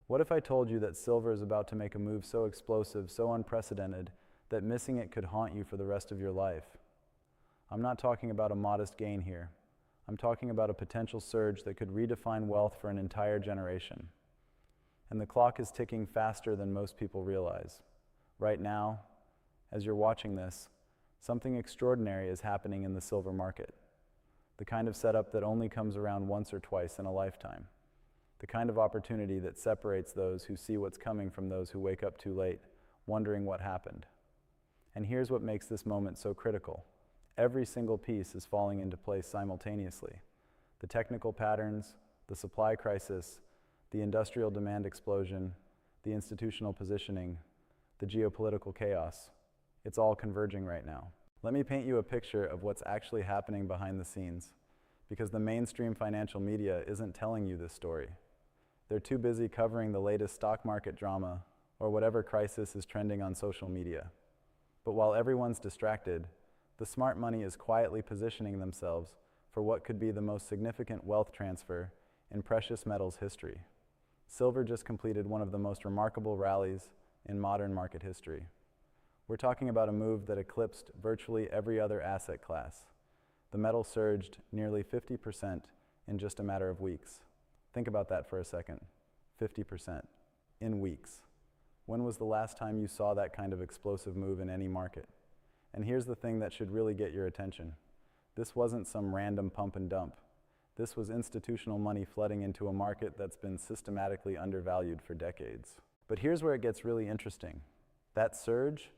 What if I told you that silver is about to make a move so explosive, so unprecedented, that missing it could haunt you for the rest of your life? I'm not talking about a modest gain here. I'm talking about a potential surge that could redefine wealth for an entire generation. And the clock is ticking faster than most people realize. Right now, as you're watching this, something extraordinary is happening in the silver market. The kind of setup that only comes around once or twice in a lifetime. The kind of opportunity that separates those who see what's coming from those who wake up too late, wondering what happened. And here's what makes this moment so critical. Every single piece is falling into place simultaneously. The technical patterns, the supply crisis, the industrial demand explosion, the institutional positioning, the geopolitical chaos. It's all converging right now. Let me paint you a picture of what's actually happening behind the scenes, because the mainstream financial media isn't telling you this story. They're too busy covering the latest stock market drama or whatever crisis is trending on social media. But while everyone's distracted, the smart money is quietly positioning themselves for what could be the most significant wealth transfer in precious metals history. Silver just completed one of the most remarkable rallies in modern market history. We're talking about a move that eclipsed virtually every other asset class. The metal surged nearly 50% in just a matter of weeks. Think about that for a second. 50% in weeks. When was the last time you saw that kind of explosive move in any market? And here's the thing that should really get your attention. This wasn't some random pump and dump. This was institutional money flooding into a market that's been systematically undervalued for decades. But here's where it gets really interesting. That surge,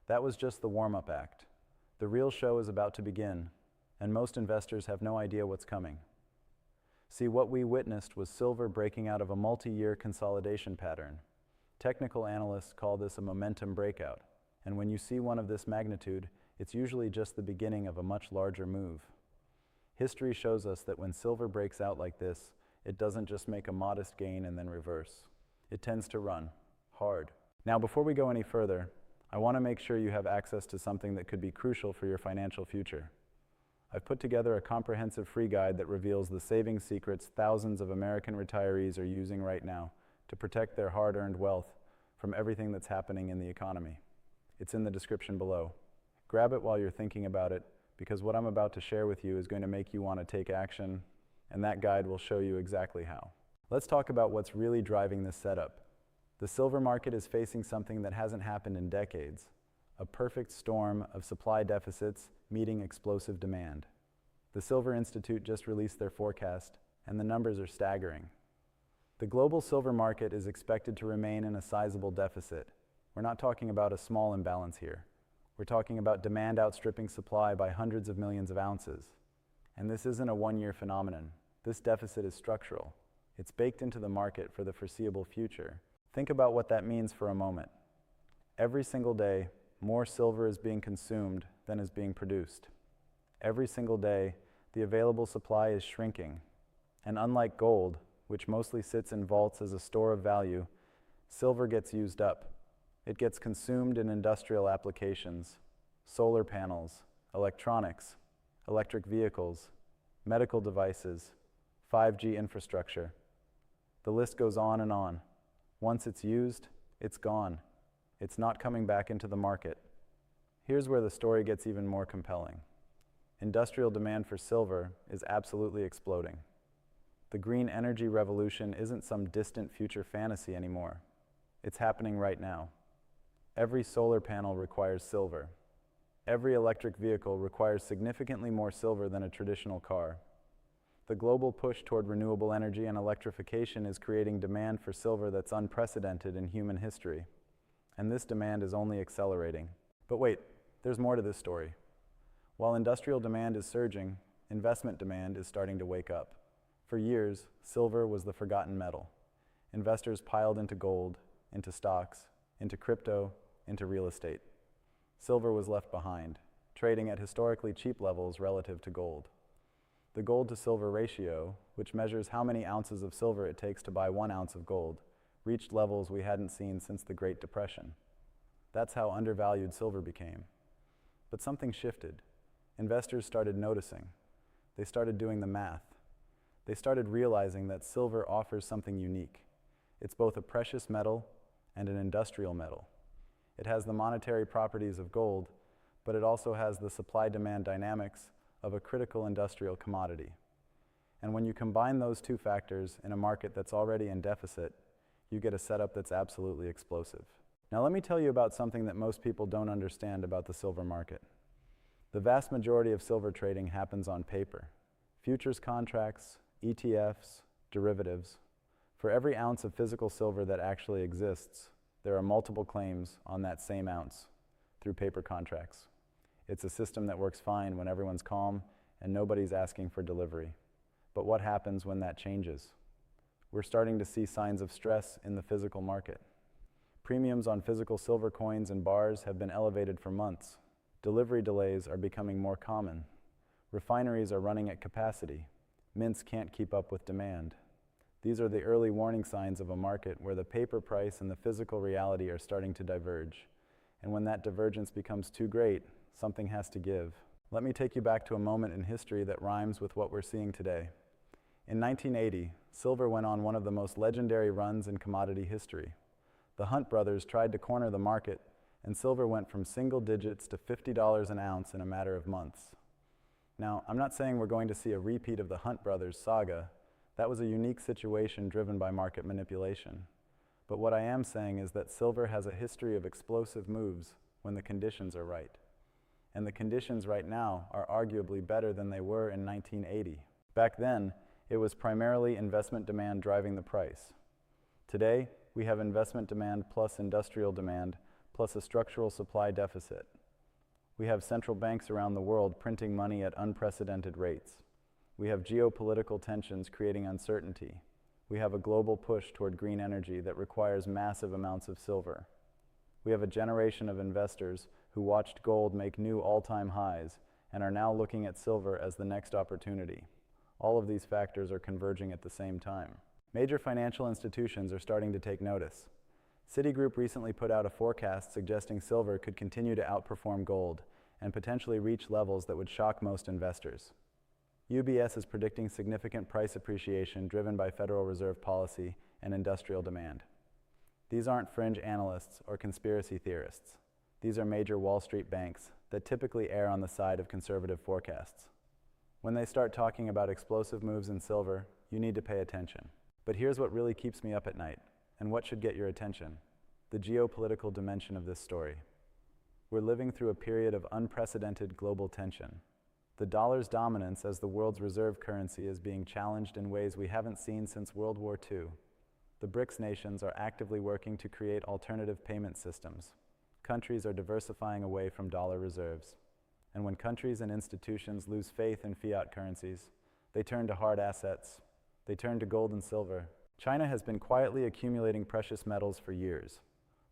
that was just the warm-up act. The real show is about to begin, and most investors have no idea what's coming. See, what we witnessed was silver breaking out of a multi-year consolidation pattern. Technical analysts call this a momentum breakout, and when you see one of this magnitude, it's usually just the beginning of a much larger move. History shows us that when silver breaks out like this, it doesn't just make a modest gain and then reverse. It tends to run hard. Now, before we go any further, I want to make sure you have access to something that could be crucial for your financial future. I've put together a comprehensive free guide that reveals the saving secrets thousands of American retirees are using right now to protect their hard-earned wealth from everything that's happening in the economy. It's in the description below. Grab it while you're thinking about it, because what I'm about to share with you is going to make you want to take action, and that guide will show you exactly how. Let's talk about what's really driving this setup. The silver market is facing something that hasn't happened in decades, a perfect storm of supply deficits meeting explosive demand. The Silver Institute just released their forecast, and the numbers are staggering. The global silver market is expected to remain in a sizable deficit. We're not talking about a small imbalance here. We're talking about demand outstripping supply by hundreds of millions of ounces. And this isn't a one-year phenomenon. This deficit is structural. It's baked into the market for the foreseeable future. Think about what that means for a moment. Every single day, more silver is being consumed than is being produced. Every single day, the available supply is shrinking. And unlike gold, which mostly sits in vaults as a store of value, silver gets used up. It gets consumed in industrial applications, solar panels, electronics, electric vehicles, medical devices, 5G infrastructure. The list goes on and on. Once it's used, it's gone. It's not coming back into the market. Here's where the story gets even more compelling. Industrial demand for silver is absolutely exploding. The green energy revolution isn't some distant future fantasy anymore. It's happening right now. Every solar panel requires silver. Every electric vehicle requires significantly more silver than a traditional car. The global push toward renewable energy and electrification is creating demand for silver that's unprecedented in human history. And this demand is only accelerating. But wait, there's more to this story. While industrial demand is surging, investment demand is starting to wake up. For years, silver was the forgotten metal. Investors piled into gold, into stocks, into crypto, into real estate. Silver was left behind, trading at historically cheap levels relative to gold. The gold to silver ratio, which measures how many ounces of silver it takes to buy 1 ounce of gold, reached levels we hadn't seen since the Great Depression. That's how undervalued silver became. But something shifted. Investors started noticing. They started doing the math. They started realizing that silver offers something unique. It's both a precious metal and an industrial metal. It has the monetary properties of gold, but it also has the supply-demand dynamics of a critical industrial commodity. And when you combine those two factors in a market that's already in deficit, you get a setup that's absolutely explosive. Now let me tell you about something that most people don't understand about the silver market. The vast majority of silver trading happens on paper. Futures contracts, ETFs, derivatives. For every ounce of physical silver that actually exists, there are multiple claims on that same ounce through paper contracts. It's a system that works fine when everyone's calm and nobody's asking for delivery. But what happens when that changes? We're starting to see signs of stress in the physical market. Premiums on physical silver coins and bars have been elevated for months. Delivery delays are becoming more common. Refineries are running at capacity. Mints can't keep up with demand. These are the early warning signs of a market where the paper price and the physical reality are starting to diverge. And when that divergence becomes too great, something has to give. Let me take you back to a moment in history that rhymes with what we're seeing today. In 1980, silver went on one of the most legendary runs in commodity history. The Hunt brothers tried to corner the market, and silver went from single digits to $50 an ounce in a matter of months. Now, I'm not saying we're going to see a repeat of the Hunt brothers saga. That was a unique situation driven by market manipulation. But what I am saying is that silver has a history of explosive moves when the conditions are right. And the conditions right now are arguably better than they were in 1980. Back then, it was primarily investment demand driving the price. Today, we have investment demand plus industrial demand plus a structural supply deficit. We have central banks around the world printing money at unprecedented rates. We have geopolitical tensions creating uncertainty. We have a global push toward green energy that requires massive amounts of silver. We have a generation of investors who watched gold make new all-time highs and are now looking at silver as the next opportunity. All of these factors are converging at the same time. Major financial institutions are starting to take notice. Citigroup recently put out a forecast suggesting silver could continue to outperform gold and potentially reach levels that would shock most investors. UBS is predicting significant price appreciation driven by Federal Reserve policy and industrial demand. These aren't fringe analysts or conspiracy theorists. These are major Wall Street banks that typically err on the side of conservative forecasts. When they start talking about explosive moves in silver, you need to pay attention. But here's what really keeps me up at night, and what should get your attention: the geopolitical dimension of this story. We're living through a period of unprecedented global tension. The dollar's dominance as the world's reserve currency is being challenged in ways we haven't seen since World War II. The BRICS nations are actively working to create alternative payment systems. Countries are diversifying away from dollar reserves. And when countries and institutions lose faith in fiat currencies, they turn to hard assets. They turn to gold and silver. China has been quietly accumulating precious metals for years.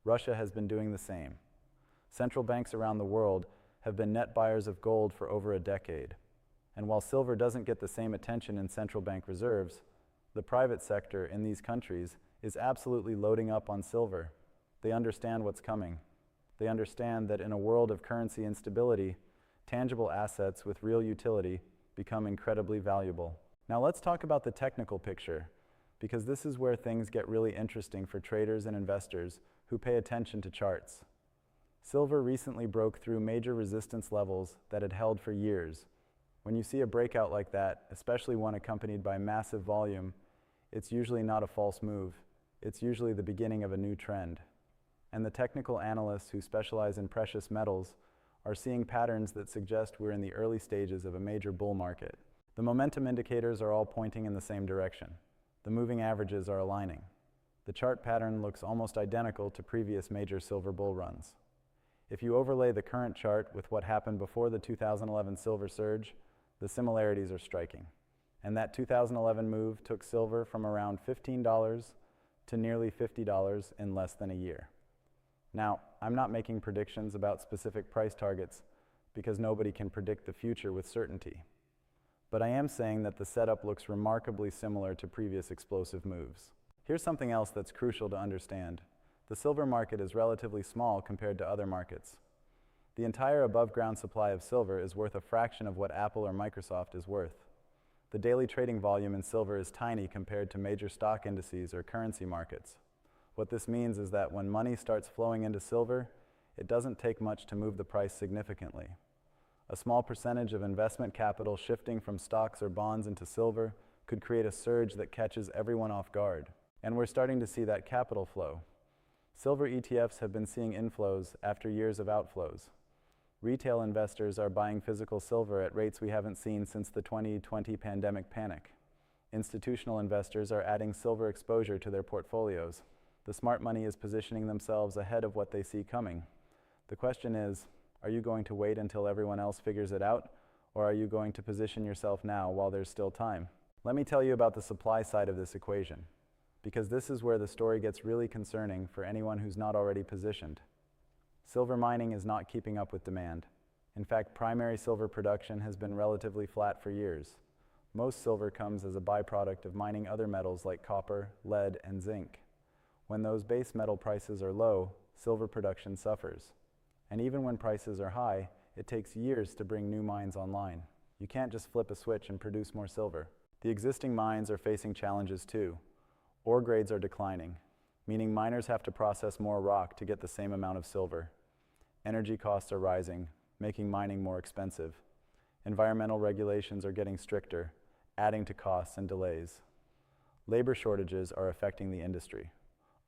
Russia has been doing the same. Central banks around the world have been net buyers of gold for over a decade. And while silver doesn't get the same attention in central bank reserves, the private sector in these countries is absolutely loading up on silver. They understand what's coming. They understand that in a world of currency instability, tangible assets with real utility become incredibly valuable. Now let's talk about the technical picture, because this is where things get really interesting for traders and investors who pay attention to charts. Silver recently broke through major resistance levels that had held for years. When you see a breakout like that, especially one accompanied by massive volume, it's usually not a false move. It's usually the beginning of a new trend. And the technical analysts who specialize in precious metals are seeing patterns that suggest we're in the early stages of a major bull market. The momentum indicators are all pointing in the same direction. The moving averages are aligning. The chart pattern looks almost identical to previous major silver bull runs. If you overlay the current chart with what happened before the 2011 silver surge, the similarities are striking. And that 2011 move took silver from around $15 to nearly $50 in less than a year. Now, I'm not making predictions about specific price targets because nobody can predict the future with certainty. But I am saying that the setup looks remarkably similar to previous explosive moves. Here's something else that's crucial to understand. The silver market is relatively small compared to other markets. The entire above-ground supply of silver is worth a fraction of what Apple or Microsoft is worth. The daily trading volume in silver is tiny compared to major stock indices or currency markets. What this means is that when money starts flowing into silver, it doesn't take much to move the price significantly. A small percentage of investment capital shifting from stocks or bonds into silver could create a surge that catches everyone off guard. And we're starting to see that capital flow. Silver ETFs have been seeing inflows after years of outflows. Retail investors are buying physical silver at rates we haven't seen since the 2020 pandemic panic. Institutional investors are adding silver exposure to their portfolios. The smart money is positioning themselves ahead of what they see coming. The question is, are you going to wait until everyone else figures it out, or are you going to position yourself now while there's still time? Let me tell you about the supply side of this equation, because this is where the story gets really concerning for anyone who's not already positioned. Silver mining is not keeping up with demand. In fact, primary silver production has been relatively flat for years. Most silver comes as a byproduct of mining other metals like copper, lead, and zinc. When those base metal prices are low, silver production suffers. And even when prices are high, it takes years to bring new mines online. You can't just flip a switch and produce more silver. The existing mines are facing challenges too. Ore grades are declining, meaning miners have to process more rock to get the same amount of silver. Energy costs are rising, making mining more expensive. Environmental regulations are getting stricter, adding to costs and delays. Labor shortages are affecting the industry.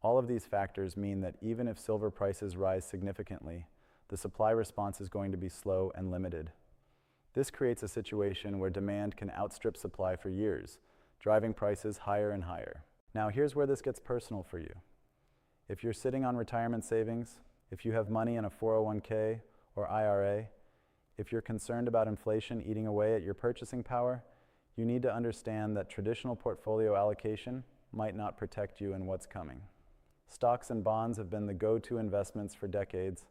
All of these factors mean that even if silver prices rise significantly, the supply response is going to be slow and limited. This creates a situation where demand can outstrip supply for years, driving prices higher and higher. Now here's where this gets personal for you. If you're sitting on retirement savings, if you have money in a 401k or IRA, if you're concerned about inflation eating away at your purchasing power, you need to understand that traditional portfolio allocation might not protect you in what's coming. Stocks and bonds have been the go-to investments for decades,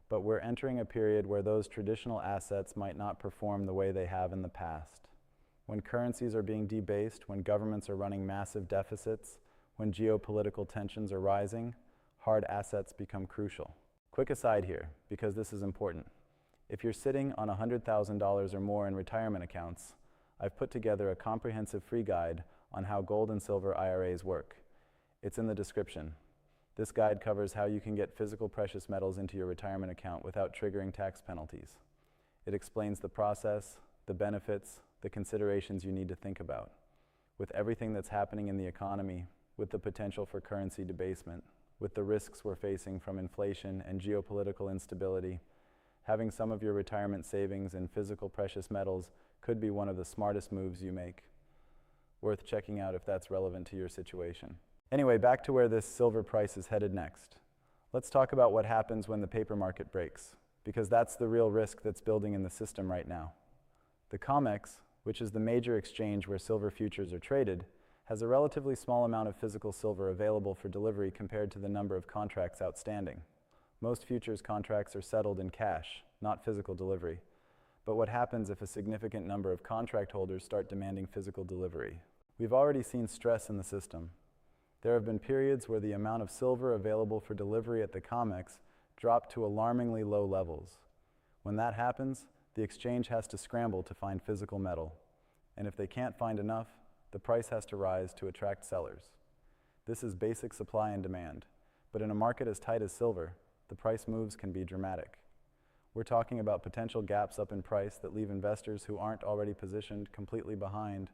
but we're entering a period where those traditional assets might not perform the way they have in the past. When currencies are being debased, when governments are running massive deficits, when geopolitical tensions are rising, hard assets become crucial. Quick aside here, because this is important. If you're sitting on $100,000 or more in retirement accounts, I've put together a comprehensive free guide on how gold and silver IRAs work. It's in the description. This guide covers how you can get physical precious metals into your retirement account without triggering tax penalties. It explains the process, the benefits, the considerations you need to think about. With everything that's happening in the economy, with the potential for currency debasement, with the risks we're facing from inflation and geopolitical instability, having some of your retirement savings in physical precious metals could be one of the smartest moves you make. Worth checking out if that's relevant to your situation. Anyway, back to where this silver price is headed next. Let's talk about what happens when the paper market breaks, because that's the real risk that's building in the system right now. The COMEX, which is the major exchange where silver futures are traded, has a relatively small amount of physical silver available for delivery compared to the number of contracts outstanding. Most futures contracts are settled in cash, not physical delivery. But what happens if a significant number of contract holders start demanding physical delivery? We've already seen stress in the system. There have been periods where the amount of silver available for delivery at the COMEX dropped to alarmingly low levels. When that happens, the exchange has to scramble to find physical metal. And if they can't find enough, the price has to rise to attract sellers. This is basic supply and demand. But in a market as tight as silver, the price moves can be dramatic. We're talking about potential gaps up in price that leave investors who aren't already positioned completely behind.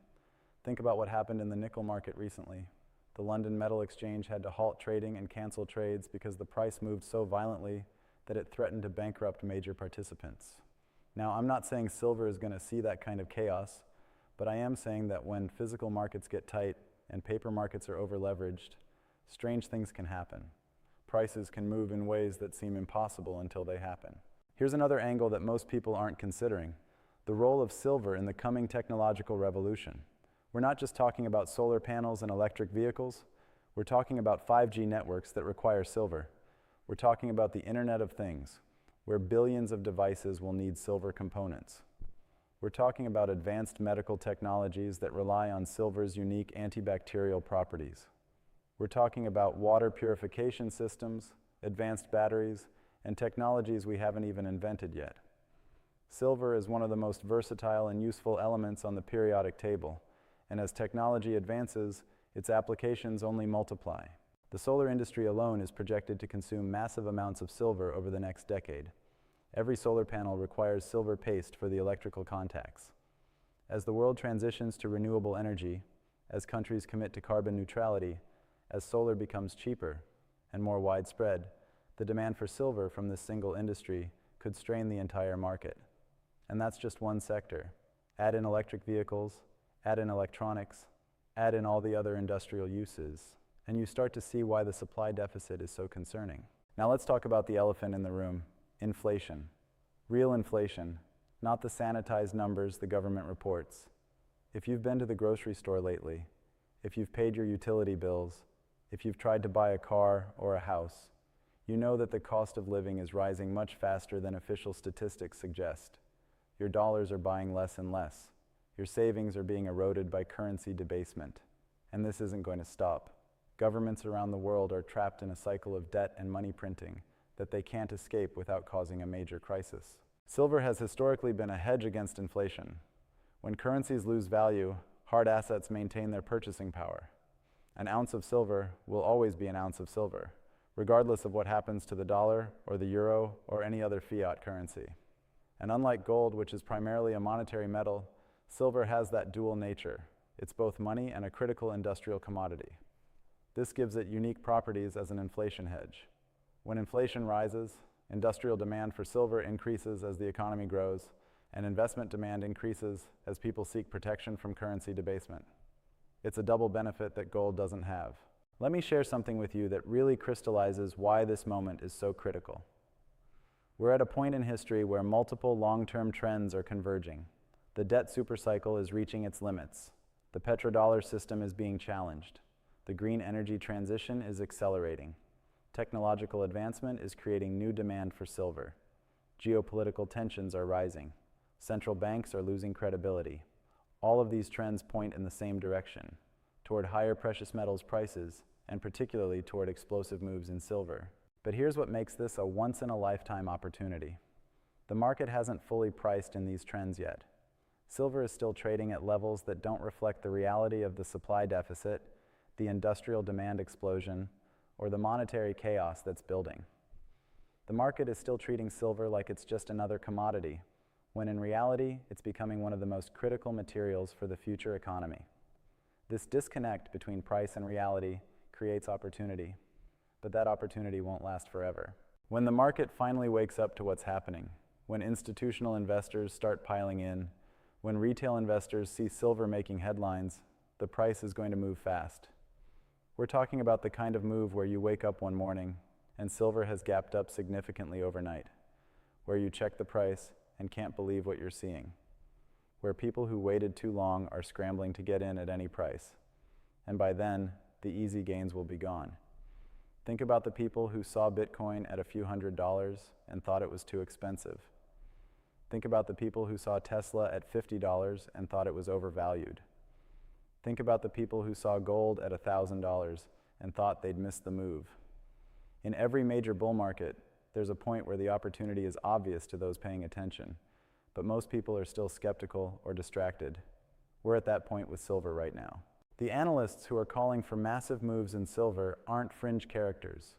Think about what happened in the nickel market recently. The London Metal Exchange had to halt trading and cancel trades because the price moved so violently that it threatened to bankrupt major participants. Now, I'm not saying silver is going to see that kind of chaos, but I am saying that when physical markets get tight and paper markets are over-leveraged, strange things can happen. Prices can move in ways that seem impossible until they happen. Here's another angle that most people aren't considering: the role of silver in the coming technological revolution. We're not just talking about solar panels and electric vehicles. We're talking about 5G networks that require silver. We're talking about the Internet of Things, where billions of devices will need silver components. We're talking about advanced medical technologies that rely on silver's unique antibacterial properties. We're talking about water purification systems, advanced batteries, and technologies we haven't even invented yet. Silver is one of the most versatile and useful elements on the periodic table, and as technology advances, its applications only multiply. The solar industry alone is projected to consume massive amounts of silver over the next decade. Every solar panel requires silver paste for the electrical contacts. As the world transitions to renewable energy, as countries commit to carbon neutrality, as solar becomes cheaper and more widespread, the demand for silver from this single industry could strain the entire market. And that's just one sector. Add in electric vehicles, add in electronics, add in all the other industrial uses, and you start to see why the supply deficit is so concerning. Now let's talk about the elephant in the room, inflation. Real inflation, not the sanitized numbers the government reports. If you've been to the grocery store lately, if you've paid your utility bills, if you've tried to buy a car or a house, you know that the cost of living is rising much faster than official statistics suggest. Your dollars are buying less and less. Your savings are being eroded by currency debasement. And this isn't going to stop. Governments around the world are trapped in a cycle of debt and money printing that they can't escape without causing a major crisis. Silver has historically been a hedge against inflation. When currencies lose value, hard assets maintain their purchasing power. An ounce of silver will always be an ounce of silver, regardless of what happens to the dollar or the euro or any other fiat currency. And unlike gold, which is primarily a monetary metal, silver has that dual nature. It's both money and a critical industrial commodity. This gives it unique properties as an inflation hedge. When inflation rises, industrial demand for silver increases as the economy grows, and investment demand increases as people seek protection from currency debasement. It's a double benefit that gold doesn't have. Let me share something with you that really crystallizes why this moment is so critical. We're at a point in history where multiple long-term trends are converging. The debt supercycle is reaching its limits. The petrodollar system is being challenged. The green energy transition is accelerating. Technological advancement is creating new demand for silver. Geopolitical tensions are rising. Central banks are losing credibility. All of these trends point in the same direction, toward higher precious metals prices, and particularly toward explosive moves in silver. But here's what makes this a once-in-a-lifetime opportunity. The market hasn't fully priced in these trends yet. Silver is still trading at levels that don't reflect the reality of the supply deficit, the industrial demand explosion, or the monetary chaos that's building. The market is still treating silver like it's just another commodity, when in reality, it's becoming one of the most critical materials for the future economy. This disconnect between price and reality creates opportunity, but that opportunity won't last forever. When the market finally wakes up to what's happening, when institutional investors start piling in, when retail investors see silver making headlines, the price is going to move fast. We're talking about the kind of move where you wake up one morning and silver has gapped up significantly overnight, where you check the price and can't believe what you're seeing, where people who waited too long are scrambling to get in at any price, and by then, the easy gains will be gone. Think about the people who saw Bitcoin at a few $100s and thought it was too expensive. Think about the people who saw Tesla at $50 and thought it was overvalued. Think about the people who saw gold at $1,000 and thought they'd missed the move. In every major bull market, there's a point where the opportunity is obvious to those paying attention, but most people are still skeptical or distracted. We're at that point with silver right now. The analysts who are calling for massive moves in silver aren't fringe characters.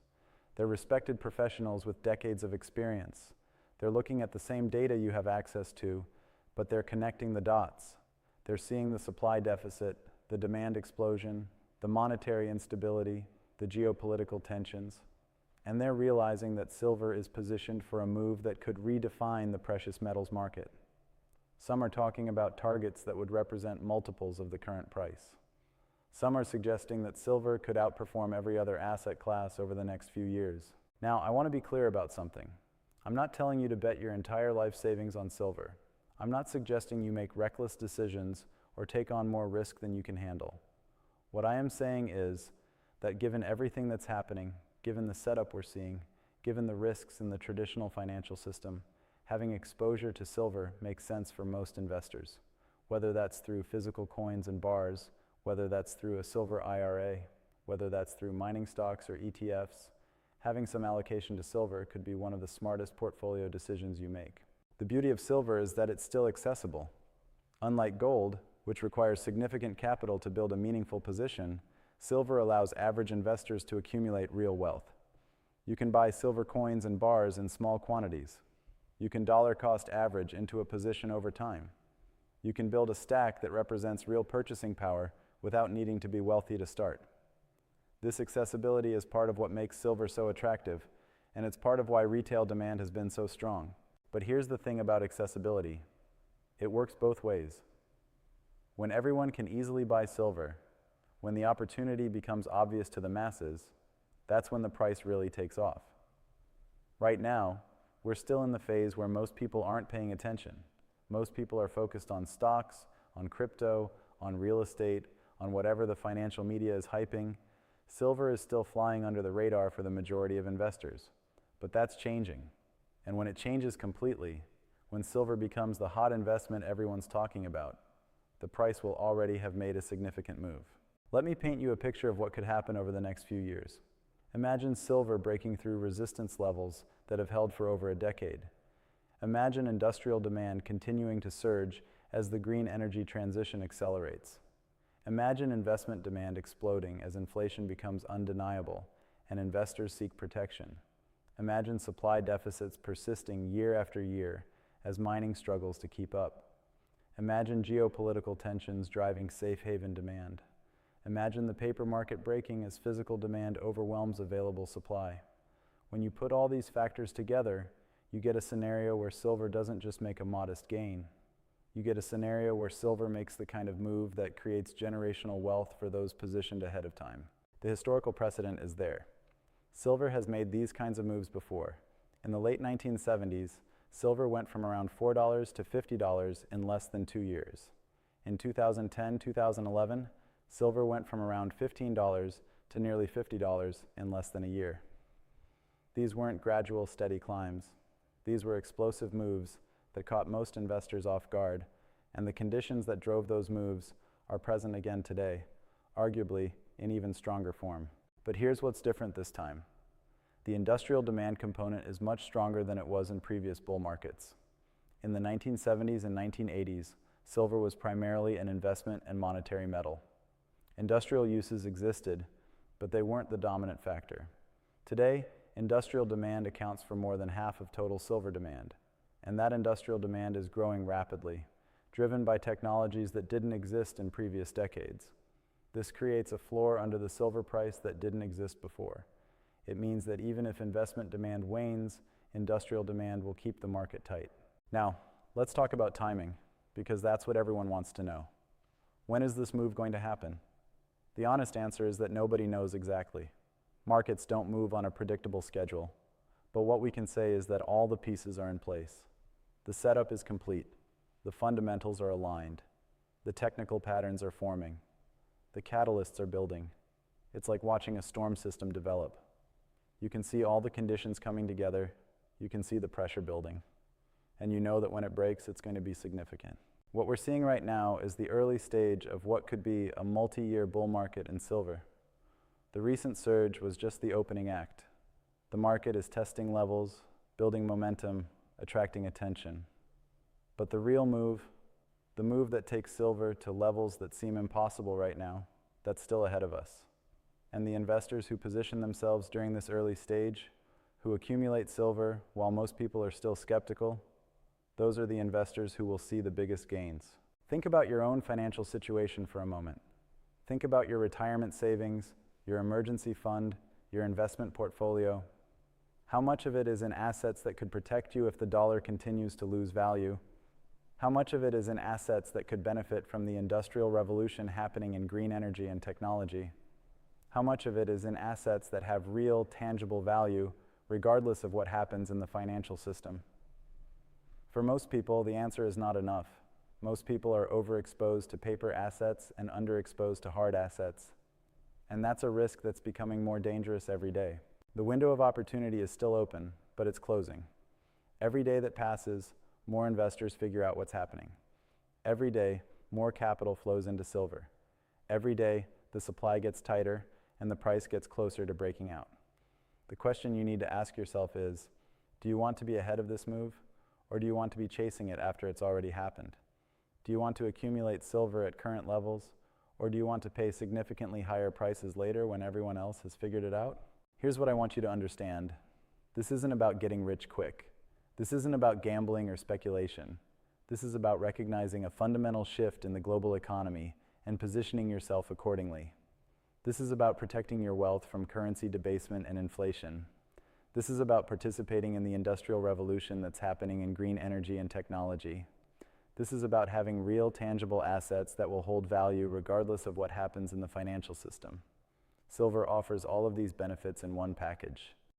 They're respected professionals with decades of experience. They're looking at the same data you have access to, but they're connecting the dots. They're seeing the supply deficit, the demand explosion, the monetary instability, the geopolitical tensions, and they're realizing that silver is positioned for a move that could redefine the precious metals market. Some are talking about targets that would represent multiples of the current price. Some are suggesting that silver could outperform every other asset class over the next few years. Now, I want to be clear about something. I'm not telling you to bet your entire life savings on silver. I'm not suggesting you make reckless decisions or take on more risk than you can handle. What I am saying is that given everything that's happening, given the setup we're seeing, given the risks in the traditional financial system, having exposure to silver makes sense for most investors, whether that's through physical coins and bars, whether that's through a silver IRA, whether that's through mining stocks or ETFs. Having some allocation to silver could be one of the smartest portfolio decisions you make. The beauty of silver is that it's still accessible. Unlike gold, which requires significant capital to build a meaningful position, silver allows average investors to accumulate real wealth. You can buy silver coins and bars in small quantities. You can dollar cost average into a position over time. You can build a stack that represents real purchasing power without needing to be wealthy to start. This accessibility is part of what makes silver so attractive, and it's part of why retail demand has been so strong. But here's the thing about accessibility. It works both ways. When everyone can easily buy silver, when the opportunity becomes obvious to the masses, that's when the price really takes off. Right now, we're still in the phase where most people aren't paying attention. Most people are focused on stocks, on crypto, on real estate, on whatever the financial media is hyping. Silver is still flying under the radar for the majority of investors. But that's changing. And when it changes completely, when silver becomes the hot investment everyone's talking about, the price will already have made a significant move. Let me paint you a picture of what could happen over the next few years. Imagine silver breaking through resistance levels that have held for over a decade. Imagine industrial demand continuing to surge as the green energy transition accelerates. Imagine investment demand exploding as inflation becomes undeniable and investors seek protection. Imagine supply deficits persisting year after year as mining struggles to keep up. Imagine geopolitical tensions driving safe haven demand. Imagine the paper market breaking as physical demand overwhelms available supply. When you put all these factors together, you get a scenario where silver doesn't just make a modest gain. You get a scenario where silver makes the kind of move that creates generational wealth for those positioned ahead of time. The historical precedent is there. Silver has made these kinds of moves before. In the late 1970s, silver went from around $4 to $50 in less than 2 years. In 2010-2011, silver went from around $15 to nearly $50 in less than a year. These weren't gradual, steady climbs. These were explosive moves that caught most investors off guard, and the conditions that drove those moves are present again today, arguably in even stronger form. But here's what's different this time. The industrial demand component is much stronger than it was in previous bull markets. In the 1970s and 1980s, silver was primarily an investment and monetary metal. Industrial uses existed, but they weren't the dominant factor. Today, industrial demand accounts for more than half of total silver demand, and that industrial demand is growing rapidly, driven by technologies that didn't exist in previous decades. This creates a floor under the silver price that didn't exist before. It means that even if investment demand wanes, industrial demand will keep the market tight. Now, let's talk about timing, because that's what everyone wants to know. When is this move going to happen? The honest answer is that nobody knows exactly. Markets don't move on a predictable schedule, but what we can say is that all the pieces are in place. The setup is complete. The fundamentals are aligned. The technical patterns are forming. The catalysts are building. It's like watching a storm system develop. You can see all the conditions coming together. You can see the pressure building. And you know that when it breaks, it's going to be significant. What we're seeing right now is the early stage of what could be a multi-year bull market in silver. The recent surge was just the opening act. The market is testing levels, building momentum, attracting attention. But the real move, the move that takes silver to levels that seem impossible right now, that's still ahead of us. And the investors who position themselves during this early stage, who accumulate silver while most people are still skeptical, those are the investors who will see the biggest gains. Think about your own financial situation for a moment. Think about your retirement savings, your emergency fund, your investment portfolio. How much of it is in assets that could protect you if the dollar continues to lose value? How much of it is in assets that could benefit from the industrial revolution happening in green energy and technology? How much of it is in assets that have real, tangible value, regardless of what happens in the financial system? For most people, the answer is not enough. Most people are overexposed to paper assets and underexposed to hard assets. And that's a risk that's becoming more dangerous every day. The window of opportunity is still open, but it's closing. Every day that passes, more investors figure out what's happening. Every day, more capital flows into silver. Every day, the supply gets tighter and the price gets closer to breaking out. The question you need to ask yourself is, do you want to be ahead of this move, or do you want to be chasing it after it's already happened? Do you want to accumulate silver at current levels, or do you want to pay significantly higher prices later when everyone else has figured it out? Here's what I want you to understand. This isn't about getting rich quick. This isn't about gambling or speculation. This is about recognizing a fundamental shift in the global economy and positioning yourself accordingly. This is about protecting your wealth from currency debasement and inflation. This is about participating in the industrial revolution that's happening in green energy and technology. This is about having real, tangible assets that will hold value regardless of what happens in the financial system. Silver offers all of these benefits in one package.